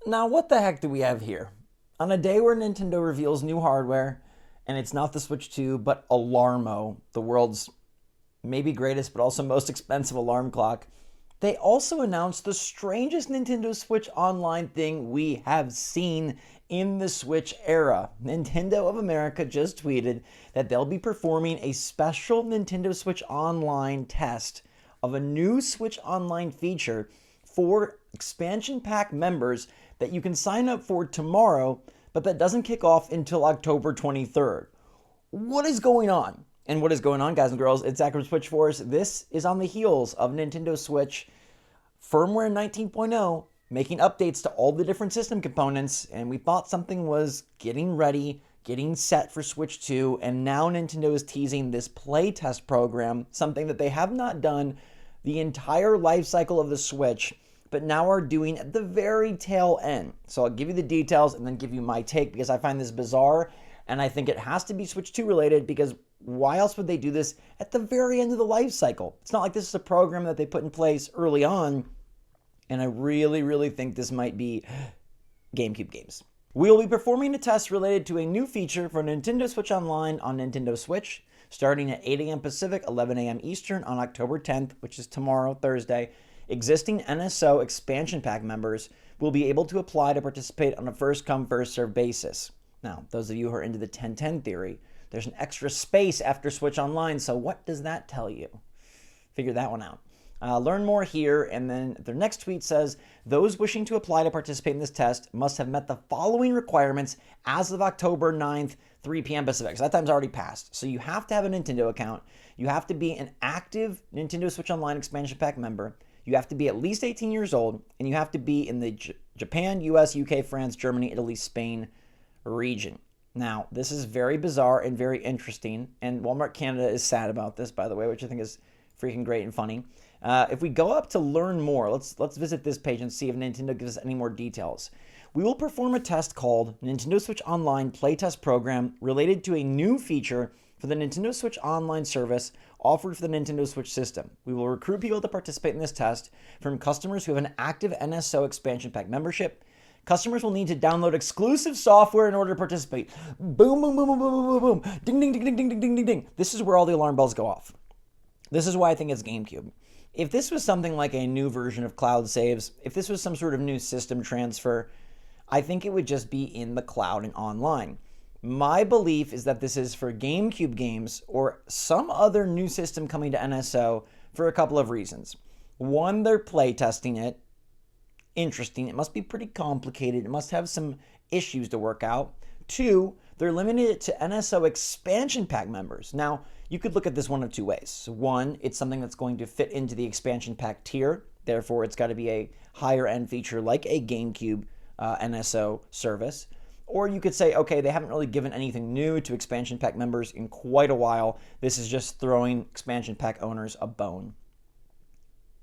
Now, what the heck do we have here? On a day where Nintendo reveals new hardware, and it's not the Switch 2, but Alarmo, the world's maybe greatest but also most expensive alarm clock, they also announced the strangest Nintendo Switch Online thing we have seen in the Switch era. Nintendo of America just tweeted that they'll be performing a special Nintendo Switch Online test of a new Switch Online feature for expansion pack members that you can sign up for tomorrow, but that doesn't kick off until October 23rd. What is going on? And what is going on, guys and girls? It's Zach from Switch Force. This is on the heels of Nintendo Switch firmware 19.0 making updates to all the different system components, and we thought something was getting ready, getting set for Switch 2, and now Nintendo is teasing this playtest program, something that they have not done the entire life cycle of the Switch, but now are doing at the very tail end. So I'll give you the details and then give you my take, because I find this bizarre, and I think it has to be Switch 2 related, because why else would they do this at the very end of the life cycle? It's not like this is a program that they put in place early on, and I really think this might be GameCube games. We will be performing a test related to a new feature for Nintendo Switch Online on Nintendo Switch, starting at 8 a.m. Pacific, 11 a.m. Eastern on October 10th, which is tomorrow, Thursday. Existing NSO expansion pack members will be able to apply to participate on a first-come, first-served basis. Now, those of you who are into the 10-10 theory, there's an extra space after Switch Online, so what does that tell you? Figure that one out. Learn more here, and then their next tweet says, those wishing to apply to participate in this test must have met the following requirements as of October 9th, 3 p.m. Pacific. So that time's already passed. So you have to have a Nintendo account. You have to be an active Nintendo Switch Online expansion pack member. You have to be at least 18 years old, and you have to be in the Japan, US, UK, France, Germany, Italy, Spain region. Now, this is very bizarre and very interesting, and Walmart Canada is sad about this, by the way, which I think is freaking great and funny. If we go up to learn more, let's visit this page and see if Nintendo gives us any more details. We will perform a test called Nintendo Switch Online Playtest Program related to a new feature for the Nintendo Switch Online service offered for the Nintendo Switch system. We will recruit people to participate in this test from customers who have an active NSO expansion pack membership. Customers will need to download exclusive software in order to participate. Boom, boom, boom, boom, boom, boom, boom, boom. Ding, ding, ding, ding, ding, ding, ding, ding. This is where all the alarm bells go off. This is why I think it's GameCube. If this was something like a new version of cloud saves, if this was some sort of new system transfer, I think it would just be in the cloud and online. My belief is that this is for GameCube games or some other new system coming to NSO for a couple of reasons. One, they're playtesting it. Interesting. It must be pretty complicated. It must have some issues to work out. Two, they're limited it to NSO expansion pack members. Now, you could look at this one of two ways. One, it's something that's going to fit into the expansion pack tier. Therefore, it's got to be a higher end feature like a GameCube NSO service. Or you could say, okay, they haven't really given anything new to expansion pack members in quite a while. This is just throwing expansion pack owners a bone.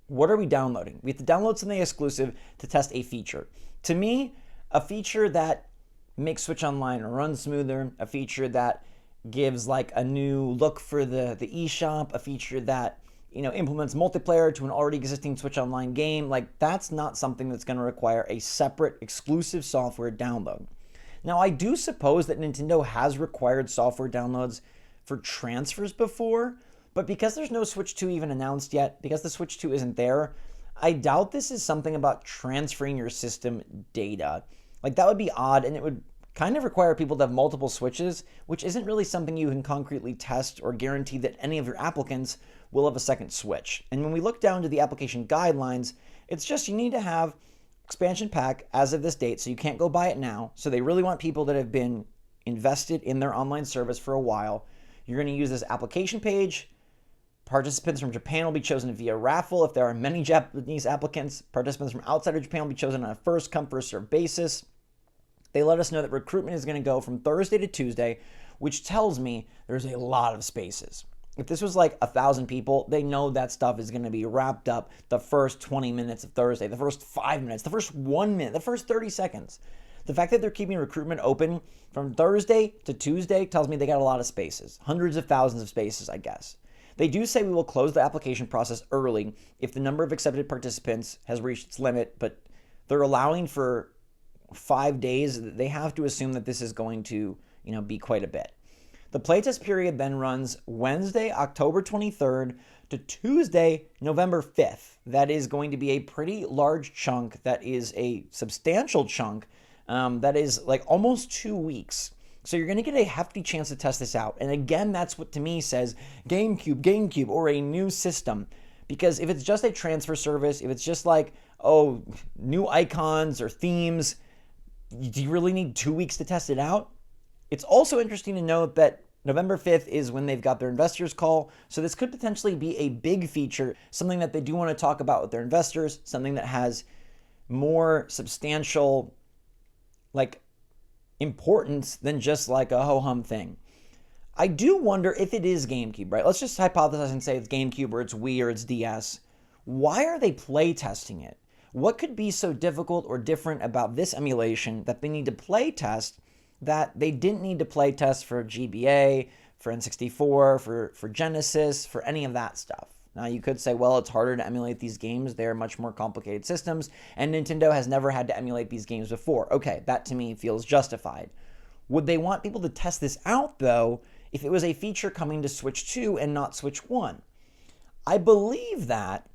What are we downloading? We have to download something exclusive to test a feature. To me, a feature that makes Switch Online run smoother, a feature that gives like a new look for the eShop, a feature that implements multiplayer to an already existing Switch Online game, like that's not something that's going to require a separate exclusive software download. Now, I do suppose that Nintendo has required software downloads for transfers before, but because there's no Switch 2 even announced yet, because the Switch 2 isn't there, I doubt this is something about transferring your system data. Like that would be odd, and it would kind of require people to have multiple Switches, which isn't really something you can concretely test or guarantee that any of your applicants will have a second Switch. And when we look down to the application guidelines, it's just you need to have expansion pack as of this date, so you can't go buy it now. So they really want people that have been invested in their online service for a while. You're going to use this application page. Participants from Japan will be chosen via raffle. If there are many Japanese applicants, participants from outside of Japan will be chosen on a first-come, first-served basis. They let us know that recruitment is going to go from Thursday to Tuesday, which tells me there's a lot of spaces. If this was like 1,000 people, they know that stuff is going to be wrapped up the first 20 minutes of Thursday, the first 5 minutes, the first 1 minute, the first 30 seconds. The fact that they're keeping recruitment open from Thursday to Tuesday tells me they got a lot of spaces, hundreds of thousands of spaces, I guess. They do say we will close the application process early if the number of accepted participants has reached its limit, but they're allowing for 5 days, they have to assume that this is going to, be quite a bit. The playtest period then runs Wednesday, October 23rd to Tuesday, November 5th. That is going to be a pretty large chunk. That is a substantial chunk. That is like almost 2 weeks. So you're going to get a hefty chance to test this out. And again, that's what to me says GameCube, or a new system. Because if it's just a transfer service, if it's just like, new icons or themes, do you really need 2 weeks to test it out? It's also interesting to note that November 5th is when they've got their investors call. So this could potentially be a big feature, something that they do want to talk about with their investors, something that has more substantial, importance than just like a ho-hum thing. I do wonder if it is GameCube, right? Let's just hypothesize and say it's GameCube or it's Wii or it's DS. Why are they play testing it? What could be so difficult or different about this emulation that they need to play test that they didn't need to play test for GBA, for N64, for Genesis, for any of that stuff? Now, you could say, well, it's harder to emulate these games. They're much more complicated systems, and Nintendo has never had to emulate these games before. Okay, that to me feels justified. Would they want people to test this out, though, if it was a feature coming to Switch 2 and not Switch 1? I believe that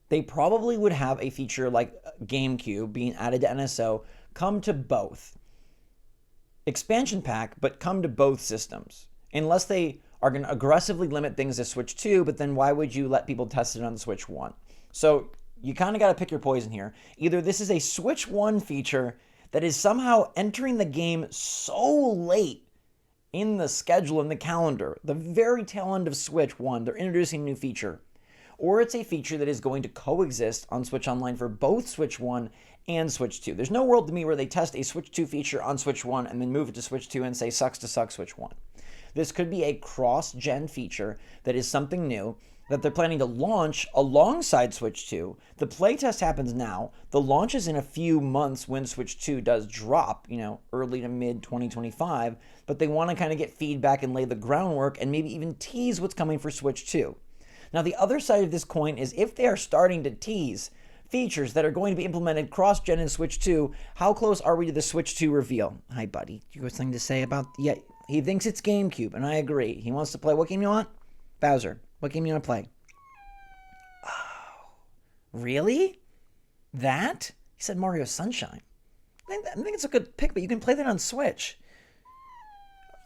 they probably would have a feature like GameCube being added to NSO come to both. Expansion pack, but come to both systems. Unless they are going to aggressively limit things to Switch 2, but then why would you let people test it on Switch 1? So you kind of got to pick your poison here. Either this is a Switch 1 feature that is somehow entering the game so late in the schedule, in the calendar, the very tail end of Switch 1, they're introducing a new feature. Or it's a feature that is going to coexist on Switch Online for both Switch 1 and Switch 2. There's no world to me where they test a Switch 2 feature on Switch 1 and then move it to Switch 2 and say sucks to suck Switch 1. This could be a cross-gen feature that is something new that they're planning to launch alongside Switch 2. The playtest happens now. The launch is in a few months when Switch 2 does drop, early to mid 2025, but they want to kind of get feedback and lay the groundwork and maybe even tease what's coming for Switch 2. Now, the other side of this coin is if they are starting to tease features that are going to be implemented cross-gen in Switch 2, how close are we to the Switch 2 reveal? Hi, buddy. Do you have something to say about... Yeah, he thinks it's GameCube, and I agree. He wants to play... What game you want? Bowser. What game you want to play? Oh, really? That? He said Mario Sunshine. I think it's a good pick, but you can play that on Switch.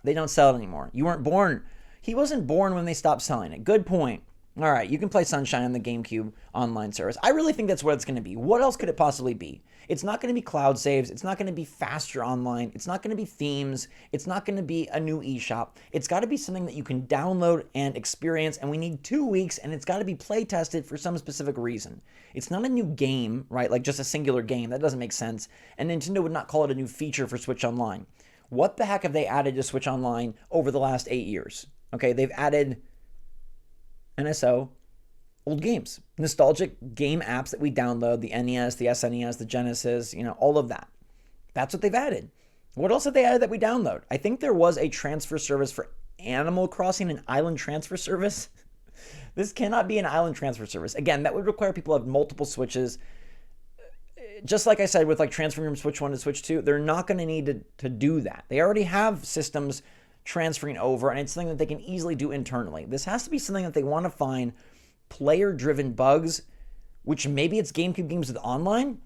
They don't sell it anymore. You weren't born... He wasn't born when they stopped selling it. Good point. All right, you can play Sunshine on the GameCube online service. I really think that's what it's going to be. What else could it possibly be? It's not going to be cloud saves. It's not going to be faster online. It's not going to be themes. It's not going to be a new eShop. It's got to be something that you can download and experience, and we need 2 weeks, and it's got to be play tested for some specific reason. It's not a new game, right? Like just a singular game. That doesn't make sense. And Nintendo would not call it a new feature for Switch Online. What the heck have they added to Switch Online over the last 8 years? Okay, they've added NSO, old games, nostalgic game apps that we download, the NES, the SNES, the Genesis, all of that. That's what they've added. What else have they added that we download? I think there was a transfer service for Animal Crossing, an island transfer service. This cannot be an island transfer service. Again, that would require people to have multiple Switches. Just like I said with transferring from Switch 1 to Switch 2, they're not going to need to do that. They already have systems transferring over, and it's something that they can easily do internally. This has to be something that they want to find player-driven bugs, which maybe it's GameCube games with online.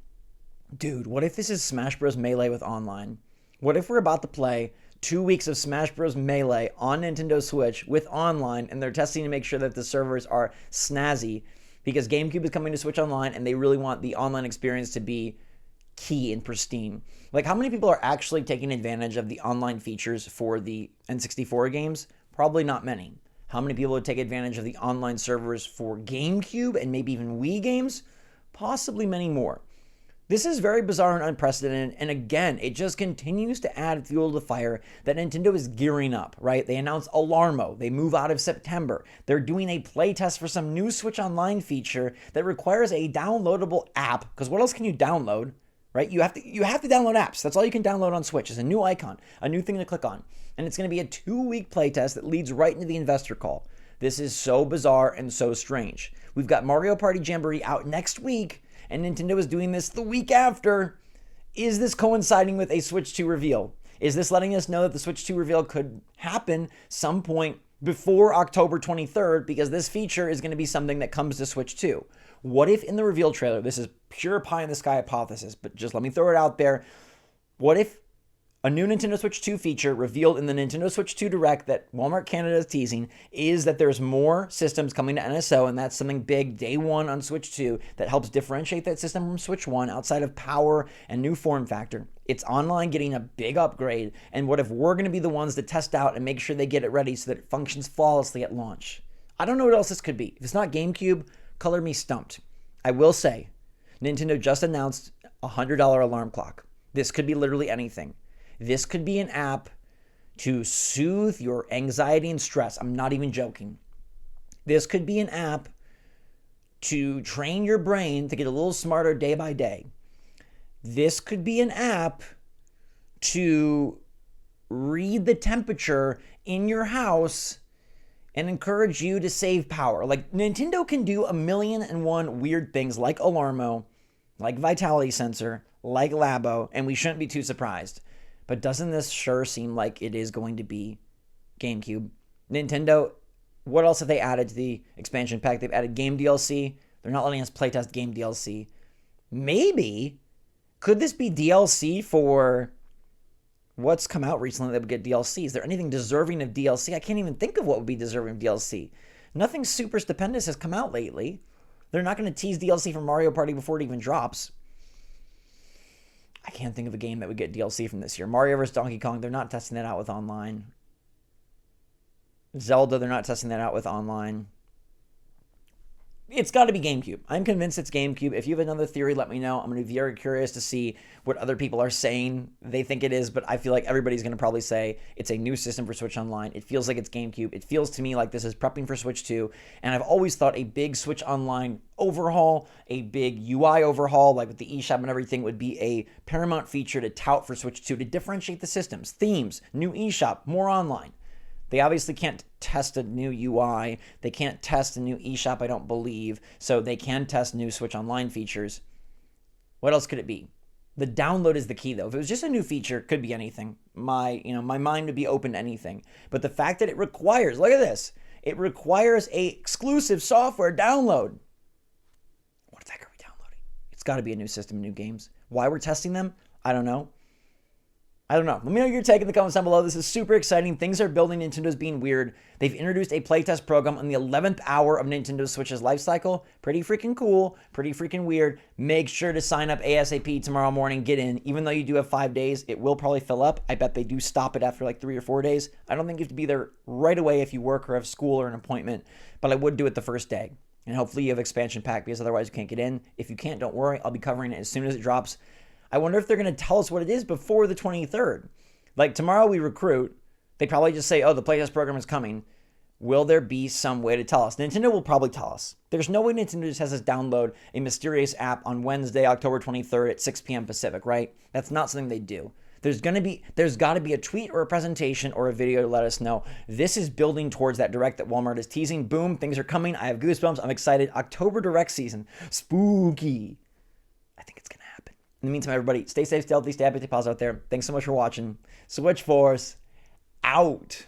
Dude, what if this is Smash Bros. Melee with online? What if we're about to play 2 weeks of Smash Bros. Melee on Nintendo Switch with online, and they're testing to make sure that the servers are snazzy because GameCube is coming to Switch Online, and they really want the online experience to be key and pristine. How many people are actually taking advantage of the online features for the N64 games? Probably not many. How many people would take advantage of the online servers for GameCube and maybe even Wii games? Possibly many more. This is very bizarre and unprecedented, and again, it just continues to add fuel to the fire that Nintendo is gearing up, right? They announced Alarmo. They move out of September. They're doing a playtest for some new Switch Online feature that requires a downloadable app, because what else can you download? Right? You have to download apps. That's all you can download on Switch is a new icon, a new thing to click on. And it's going to be a 2-week playtest that leads right into the investor call. This is so bizarre and so strange. We've got Mario Party Jamboree out next week, and Nintendo is doing this the week after. Is this coinciding with a Switch 2 reveal? Is this letting us know that the Switch 2 reveal could happen some point before October 23rd, because this feature is going to be something that comes to Switch 2? What if in the reveal trailer, this is pure pie in the sky hypothesis, but just let me throw it out there. What if a new Nintendo Switch 2 feature revealed in the Nintendo Switch 2 Direct that Walmart Canada is teasing is that there's more systems coming to NSO, and that's something big day one on Switch 2 that helps differentiate that system from Switch 1 outside of power and new form factor. It's online getting a big upgrade, and what if we're going to be the ones to test out and make sure they get it ready so that it functions flawlessly at launch? I don't know what else this could be. If it's not GameCube, color me stumped. I will say, Nintendo just announced a $100 alarm clock. This could be literally anything. This could be an app to soothe your anxiety and stress. I'm not even joking. This could be an app to train your brain to get a little smarter day by day. This could be an app to read the temperature in your house and encourage you to save power. Like, Nintendo can do 1,000,001 weird things like Alarmo, like Vitality Sensor, like Labo, and we shouldn't be too surprised. But doesn't this sure seem like it is going to be GameCube? Nintendo, what else have they added to the expansion pack? They've added game DLC. They're not letting us playtest game DLC. Maybe, could this be DLC for what's come out recently that would get DLC? Is there anything deserving of DLC? I can't even think of what would be deserving of DLC. Nothing super stupendous has come out lately. They're not going to tease DLC for Mario Party before it even drops. I can't think of a game that would get DLC from this year. Mario vs. Donkey Kong, they're not testing that out with online. Zelda, they're not testing that out with online. It's got to be GameCube. I'm convinced it's GameCube. If you have another theory, let me know. I'm going to be very curious to see what other people are saying they think it is, but I feel like everybody's going to probably say it's a new system for Switch Online. It feels like it's GameCube. It feels to me like this is prepping for Switch 2, and I've always thought a big Switch Online overhaul, a big UI overhaul, like with the eShop and everything, would be a paramount feature to tout for Switch 2 to differentiate the systems, themes, new eShop, more online. They obviously can't test a new UI. They can't test a new eShop, I don't believe. So they can test new Switch Online features. What else could it be? The download is the key, though. If it was just a new feature, it could be anything. My mind would be open to anything. But the fact that it requires, look at this, it requires a exclusive software download. What the heck are we downloading? It's got to be a new system, new games. Why we're testing them? I don't know. Let me know your take in the comments down below. This is super exciting. Things are building. Nintendo's being weird. They've introduced a playtest program on the 11th hour of Nintendo Switch's life cycle. Pretty freaking cool. Pretty freaking weird. Make sure to sign up ASAP tomorrow morning. Get in. Even though you do have 5 days, it will probably fill up. I bet they do stop it after like 3 or 4 days. I don't think you have to be there right away if you work or have school or an appointment, but I would do it the first day. And hopefully you have expansion pack, because otherwise you can't get in. If you can't, don't worry. I'll be covering it as soon as it drops. I wonder if they're going to tell us what it is before the 23rd. Like, tomorrow we recruit. They probably just say, oh, the playtest program is coming. Will there be some way to tell us? Nintendo will probably tell us. There's no way Nintendo just has us download a mysterious app on Wednesday, October 23rd at 6 p.m. Pacific, right? That's not something they do. There's got to be a tweet or a presentation or a video to let us know this is building towards that Direct that Walmart is teasing. Boom, things are coming. I have goosebumps. I'm excited. October Direct season. Spooky. I think it's going to happen. In the meantime, everybody, stay safe, stay healthy, stay happy, stay positive out there. Thanks so much for watching. Switch Force out.